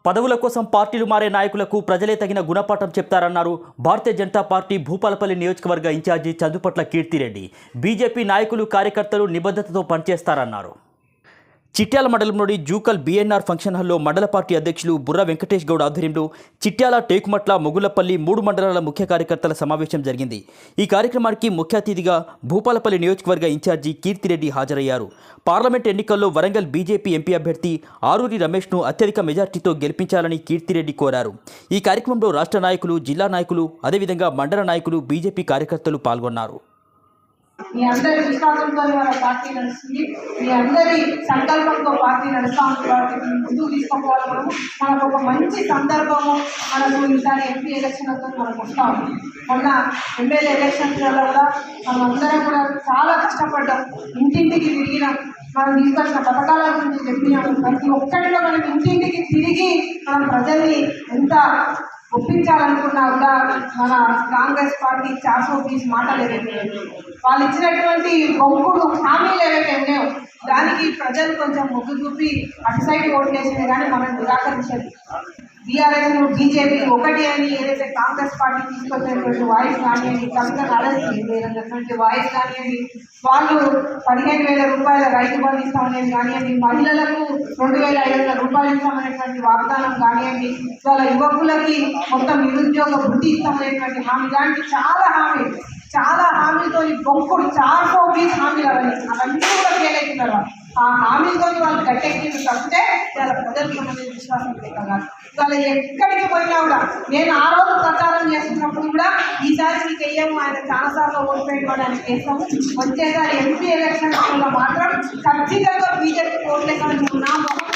పదవుల కోసం పార్టీలు మారే నాయకులకు ప్రజలే తగిన గుణపాఠం చెప్తారన్నారు భారతీయ జనతా పార్టీ భూపాలపల్లి నియోజకవర్గ ఇన్ఛార్జి చందుపట్ల కీర్తిరెడ్డి. బీజేపీ నాయకులు కార్యకర్తలు నిబద్ధతతో పనిచేస్తారన్నారు. చిట్యాల మండలంలోని జూకల్ బీఎన్ఆర్ ఫంక్షన్ హాల్లో మండల పార్టీ అధ్యక్షులు బుర్ర వెంకటేష్ గౌడ్ ఆధ్వర్యంలో చిట్యాల, టేకుమట్ల, మొగుళ్లపల్లి 3 మండలాల ముఖ్య కార్యకర్తల సమావేశం జరిగింది. ఈ కార్యక్రమానికి ముఖ్య అతిథిగా భూపాలపల్లి నియోజకవర్గ ఇన్ఛార్జి కీర్తిరెడ్డి హాజరయ్యారు. పార్లమెంట్ ఎన్నికల్లో వరంగల్ బీజేపీ ఎంపీ అభ్యర్థి ఆరూరి రమేష్ను అత్యధిక మెజార్టీతో గెలిపించాలని కీర్తిరెడ్డి కోరారు. ఈ కార్యక్రమంలో రాష్ట్ర నాయకులు, జిల్లా నాయకులు, అదేవిధంగా మండల నాయకులు, బీజేపీ కార్యకర్తలు పాల్గొన్నారు. మీ అందరి విశ్వాసంతో వాళ్ళ పార్టీ నడుస్తుంది. మీ అందరి సంకల్పంతో పార్టీ నడుస్తూ ఉంది. వాటిని ముందుకు తీసుకోవాలి. మనకు ఒక మంచి సందర్భము మనకు ఈసారి ఎంపీ ఎలక్షన్ మనకు వస్తూ ఉంది. మొన్న ఎమ్మెల్యే ఎలక్షన్స్లలో కూడా మనం అందరం కూడా చాలా కష్టపడ్డాం. ఇంటింటికి తిరిగినాం. మనం తీసుకొచ్చిన పథకాల గురించి చెప్పినాం. ప్రతి ఒక్కటిలో మనం ఇంటింటికి తిరిగి మనం ప్రజల్ని ఎంత ఒప్పించాలనుకున్నా కూడా మన కాంగ్రెస్ పార్టీ 420 మాటలు ఏవైతే వాళ్ళు ఇచ్చినటువంటి బొంకుడు హామీలు ఏవైతే ఉన్నాయో దానికి ప్రజలు కొంచెం మొగ్గు చూపి అటు సైడ్ ఓట్లు వేసింది. కానీ మనం నిరాకరించాలి. బీఆర్ఎస్ బీజేపీ ఒకటి అని ఏదైతే కాంగ్రెస్ పార్టీ తీసుకొచ్చినటువంటి వాయిస్ కానివ్వండి, కవితను అడగటువంటి వాయిస్ కానివ్వండి, వాళ్ళు 15,000 రూపాయల రైతు బంధు ఇస్తామనేది కానివ్వండి, మహిళలకు 2,500 రూపాయలు ఇస్తామనేటువంటి వాగ్దానం కానివ్వండి, వాళ్ళ యువకులకి మొత్తం నిరుద్యోగ వృత్తి ఇస్తామనేటువంటి హామీ, ఇలాంటి చాలా హామీలతో బొంకుడు 420 హామీలు అవన్నీ కూడా ఫెయిల్ అవుతున్నారు. ఆ హామీలతో వాళ్ళు గట్టెక్కిన తప్పితే వాళ్ళ ప్రజలకు అనేది విశ్వాసం లేకుండా వాళ్ళు ఎక్కడికి పోయినా కూడా నేను ఆ రోజు ప్రచారం చేస్తున్నప్పుడు కూడా ఈసారి మీకు వెయ్యము, ఆయన చాలాసార్లు ఓడిపోయిపోవడానికి చేస్తాము, వచ్చేసారి ఎంపీ ఎలక్షన్లో మాత్రం ఖచ్చితంగా బీజేపీ ఓట్లేసామని నా మొహం